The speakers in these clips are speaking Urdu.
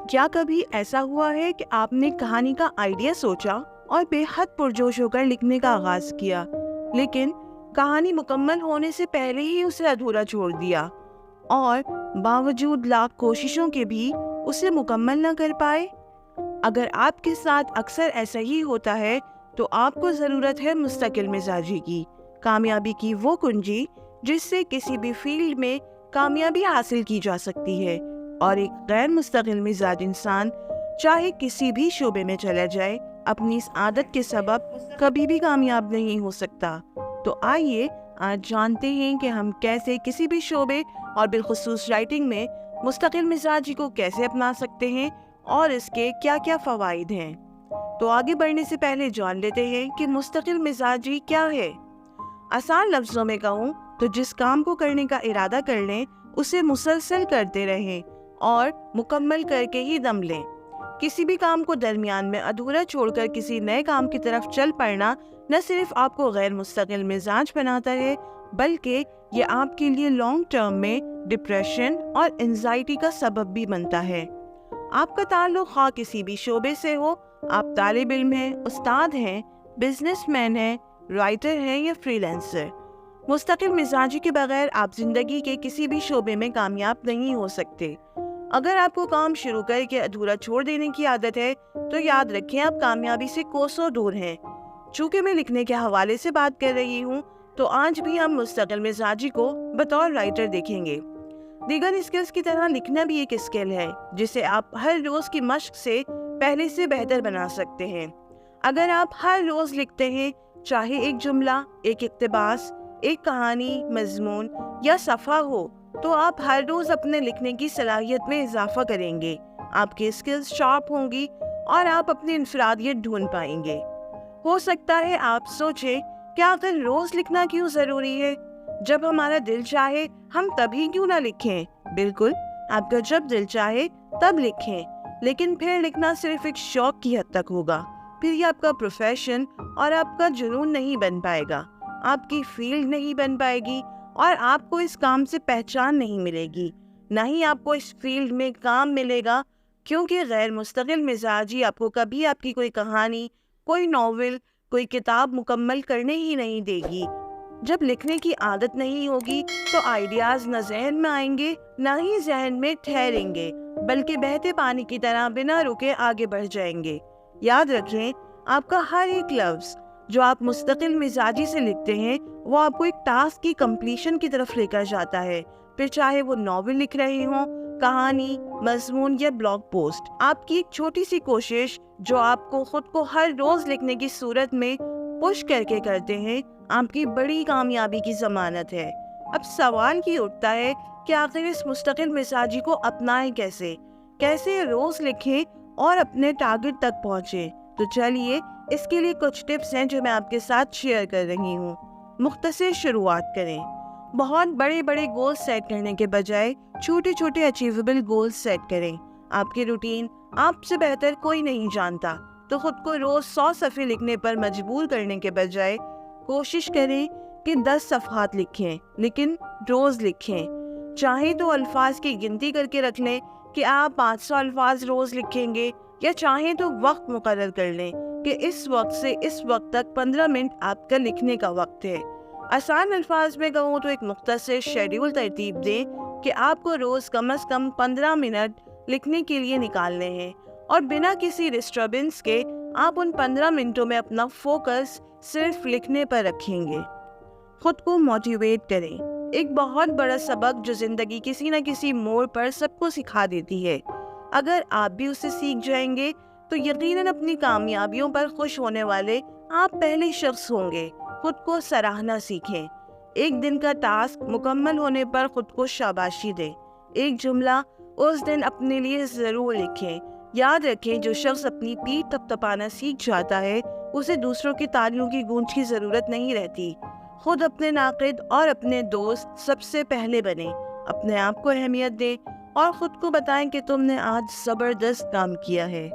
کیا کبھی ایسا ہوا ہے کہ آپ نے کہانی کا آئیڈیا سوچا اور بے حد پرجوش ہو کر لکھنے کا آغاز کیا، لیکن کہانی مکمل ہونے سے پہلے ہی اسے ادھورا چھوڑ دیا اور باوجود لاکھ کوششوں کے بھی اسے مکمل نہ کر پائے؟ اگر آپ کے ساتھ اکثر ایسا ہی ہوتا ہے تو آپ کو ضرورت ہے مستقل مزاجی کی، کامیابی کی وہ کنجی جس سے کسی بھی فیلڈ میں کامیابی حاصل کی جا سکتی ہے، اور ایک غیر مستقل مزاج انسان چاہے کسی بھی شعبے میں چلا جائے اپنی اس عادت کے سبب کبھی بھی کامیاب نہیں ہو سکتا۔ تو آئیے آج جانتے ہیں کہ ہم کیسے کسی بھی شعبے اور بالخصوص رائٹنگ میں مستقل مزاجی کو کیسے اپنا سکتے ہیں اور اس کے کیا کیا فوائد ہیں۔ تو آگے بڑھنے سے پہلے جان لیتے ہیں کہ مستقل مزاجی کیا ہے۔ آسان لفظوں میں کہوں تو جس کام کو کرنے کا ارادہ کر لیں اسے مسلسل کرتے رہیں اور مکمل کر کے ہی دم لیں۔ کسی بھی کام کو درمیان میں ادھورا چھوڑ کر کسی نئے کام کی طرف چل پڑنا نہ صرف آپ کو غیر مستقل مزاج بناتا ہے بلکہ یہ آپ کے لیے لانگ ٹرم میں ڈپریشن اور انزائٹی کا سبب بھی بنتا ہے۔ آپ کا تعلق خواہ کسی بھی شعبے سے ہو، آپ طالب علم ہیں، استاد ہیں، بزنس مین ہیں، رائٹر ہیں یا فری لینسر، مستقل مزاجی کے بغیر آپ زندگی کے کسی بھی شعبے میں کامیاب نہیں ہو سکتے۔ اگر آپ کو کام شروع کر کے ادھورا چھوڑ دینے کی عادت ہے تو یاد رکھیں آپ کامیابی سے کوسوں دور ہیں۔ چونکہ میں لکھنے کے حوالے سے بات کر رہی ہوں تو آج بھی ہم مستقل مزاجی کو بطور رائٹر دیکھیں گے۔ دیگر اسکلز کی طرح لکھنا بھی ایک اسکل ہے جسے آپ ہر روز کی مشق سے پہلے سے بہتر بنا سکتے ہیں۔ اگر آپ ہر روز لکھتے ہیں، چاہے ایک جملہ، ایک اقتباس، ایک کہانی، مضمون یا صفحہ ہو، تو آپ ہر روز اپنے لکھنے کی صلاحیت میں اضافہ کریں گے، آپ کی اسکلز شارپ ہوں گی اور آپ اپنی انفرادیت ڈھونڈ پائیں گے۔ ہو سکتا ہے آپ سوچیں کہ آخر روز لکھنا کیوں ضروری ہے؟ جب ہمارا دل چاہے ہم تبھی کیوں نہ لکھیں؟ بالکل، آپ کا جب دل چاہے تب لکھیں، لیکن پھر لکھنا صرف ایک شوق کی حد تک ہوگا، پھر یہ آپ کا پروفیشن اور آپ کا جنون نہیں بن پائے گا، آپ کی فیلڈ نہیں بن پائے گی اور آپ کو اس کام سے پہچان نہیں ملے گی، نہ ہی آپ کو اس فیلڈ میں کام ملے گا، کیونکہ غیر مستقل مزاجی آپ کو کبھی آپ کی کوئی کہانی، کوئی ناول، کوئی کتاب مکمل کرنے ہی نہیں دے گی۔ جب لکھنے کی عادت نہیں ہوگی تو آئیڈیاز نہ ذہن میں آئیں گے نہ ہی ذہن میں ٹھہریں گے، بلکہ بہتے پانی کی طرح بنا رکے آگے بڑھ جائیں گے۔ یاد رکھیں، آپ کا ہر ایک لفظ جو آپ مستقل مزاجی سے لکھتے ہیں وہ آپ کو ایک ٹاسک کی کمپلیشن کی طرف لے کر جاتا ہے، پھر چاہے وہ ناول لکھ رہے ہوں، کہانی، مضمون یا بلاگ پوسٹ۔ آپ کی ایک چھوٹی سی کوشش جو آپ کو خود کو ہر روز لکھنے کی صورت میں پش کر کے کرتے ہیں، آپ کی بڑی کامیابی کی ضمانت ہے۔ اب سوال یہ اٹھتا ہے کہ آخر اس مستقل مزاجی کو اپنائیں کیسے روز لکھیں اور اپنے ٹارگٹ تک پہنچیں؟ تو چلیے اس کے لیے کچھ ٹپس ہیں جو میں آپ کے ساتھ شیئر کر رہی ہوں۔ مختصر شروعات کریں۔ بہت بڑے بڑے گول سیٹ کرنے کے بجائے چھوٹے چھوٹے اچیویبل گول سیٹ کریں۔ آپ کی روٹین آپ سے بہتر کوئی نہیں جانتا، تو خود کو روز 100 صفحے لکھنے پر مجبور کرنے کے بجائے کوشش کریں کہ 10 صفحات لکھیں، لیکن روز لکھیں۔ چاہیں تو الفاظ کی گنتی کر کے رکھ لیں کہ آپ 500 الفاظ روز لکھیں گے، یا چاہیں تو وقت مقرر کر لیں کہ اس وقت سے اس وقت تک 15 منٹ آپ کا لکھنے کا وقت ہے۔ آسان الفاظ میں کہوں تو ایک مختصر شیڈیول ترتیب دیں کہ آپ کو روز کم از کم 15 منٹ لکھنے کے لیے نکالنے ہیں، اور بنا کسی ڈسٹربنس کے آپ ان 15 منٹوں میں اپنا فوکس صرف لکھنے پر رکھیں گے۔ خود کو موٹیویٹ کریں۔ ایک بہت بڑا سبق جو زندگی کسی نہ کسی موڑ پر سب کو سکھا دیتی ہے، اگر آپ بھی اسے سیکھ جائیں گے تو یقیناً اپنی کامیابیوں پر خوش ہونے والے آپ پہلے شخص ہوں گے۔ خود کو سراہنا سیکھیں۔ ایک دن کا ٹاسک مکمل ہونے پر خود کو شاباشی دیں۔ ایک جملہ اس دن اپنے لیے ضرور لکھیں۔ یاد رکھیں، جو شخص اپنی پیٹھ تپتپانا سیکھ جاتا ہے اسے دوسروں کی تالیوں کی گونج کی ضرورت نہیں رہتی۔ خود اپنے ناقد اور اپنے دوست سب سے پہلے بنیں۔ اپنے آپ کو اہمیت دیں اور خود کو بتائیں کہ تم نے آج زبردست کام کیا ہے۔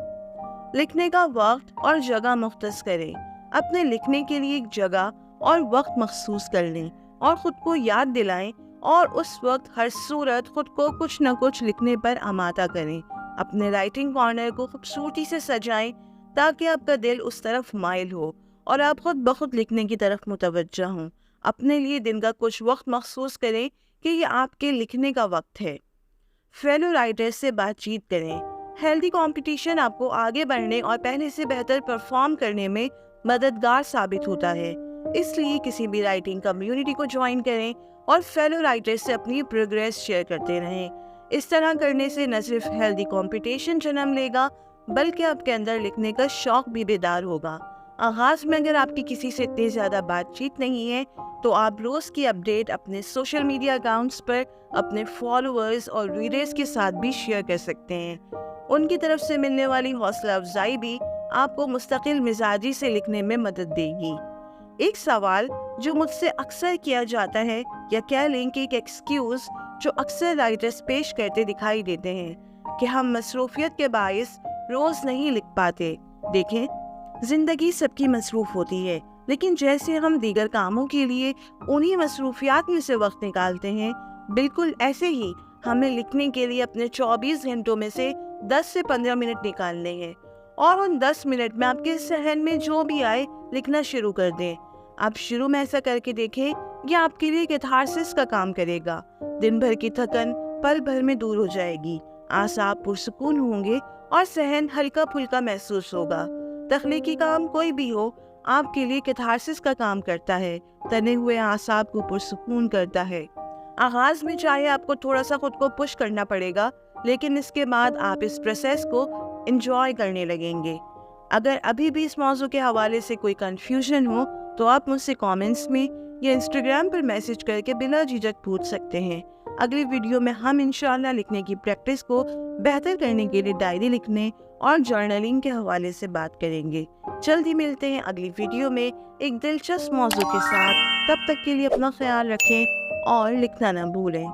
لکھنے کا وقت اور جگہ مختص کریں۔ اپنے لکھنے کے لیے ایک جگہ اور وقت مخصوص کر لیں اور خود کو یاد دلائیں، اور اس وقت ہر صورت خود کو کچھ نہ کچھ لکھنے پر آمادہ کریں۔ اپنے رائٹنگ کارنر کو خوبصورتی سے سجائیں تاکہ آپ کا دل اس طرف مائل ہو اور آپ خود بخود لکھنے کی طرف متوجہ ہوں۔ اپنے لیے دن کا کچھ وقت مخصوص کریں کہ یہ آپ کے لکھنے کا وقت ہے۔ فیلو رائٹر سے بات چیت کریں۔ ہیلدی کمپٹیشن آپ کو آگے بڑھنے اور پہلے سے بہتر پرفارم کرنے میں مددگار ثابت ہوتا ہے، اس لیے کسی بھی رائٹنگ کمیونٹی کو جوائن کریں اور فیلو رائٹر سے اپنی پروگریس شیئر کرتے رہیں۔ اس طرح کرنے سے نہ صرف ہیلدی کمپٹیشن جنم لے گا بلکہ آپ کے اندر لکھنے کا شوق بھی بیدار ہوگا۔ آغاز میں اگر آپ کی کسی سے اتنی زیادہ بات چیت نہیں ہے تو آپ روز کی اپڈیٹ اپنے سوشل میڈیا اکاؤنٹس پر اپنے فالوورز اور ریڈرز کے ساتھ بھی شیئر کر سکتے ہیں۔ ان کی طرف سے ملنے والی حوصلہ افزائی بھی آپ کو مستقل مزاجی سے لکھنے میں مدد دے گی۔ ایک سوال جو مجھ سے اکثر کیا جاتا ہے یا کہہ لیں کہ ایک ایکسکیوز جو اکثر رائٹرز پیش کرتے دکھائی دیتے ہیں کہ ہم مصروفیت کے باعث روز نہیں لکھ پاتے۔ دیکھیں، زندگی سب کی مصروف ہوتی ہے، لیکن جیسے ہم دیگر کاموں کے لیے انہی مصروفیات میں سے وقت نکالتے ہیں، بالکل ایسے ہی ہمیں لکھنے کے لیے اپنے 24 گھنٹوں میں سے 10 سے 15 منٹ نکالنے ہیں، اور ان 10 منٹ میں آپ کے ذہن میں جو بھی آئے لکھنا شروع کر دیں۔ آپ شروع میں ایسا کر کے دیکھیں، یہ آپ کے لیے کیتھارسس کا کام کرے گا۔ دن بھر کی تھکن پل بھر میں دور ہو جائے گی، اعصاب پرسکون ہوں گے اور ذہن ہلکا پھلکا محسوس ہوگا۔ تخلیقی کام کوئی بھی ہو، آپ کے لیے کیتھارسس کا کام کرتا ہے، تنے ہوئے اعصاب کو پرسکون کرتا ہے۔ آغاز میں چاہے آپ کو تھوڑا سا خود کو پش کرنا پڑے گا، لیکن اس کے بعد آپ اس پروسیس کو انجوائے کرنے لگیں گے۔ اگر ابھی بھی اس موضوع کے حوالے سے کوئی کنفیوژن ہو تو آپ مجھ سے کامنٹس میں یا انسٹاگرام پر میسج کر کے بلا جھجک پوچھ سکتے ہیں۔ اگلی ویڈیو میں ہم انشاءاللہ لکھنے کی پریکٹس کو بہتر کرنے کے لیے ڈائری لکھنے اور جرنلنگ کے حوالے سے بات کریں گے۔ جلدی ملتے ہیں اگلی ویڈیو میں ایک دلچسپ موضوع کے ساتھ۔ تب تک کے لیے اپنا خیال رکھیں اور لکھنا نہ بھولیں۔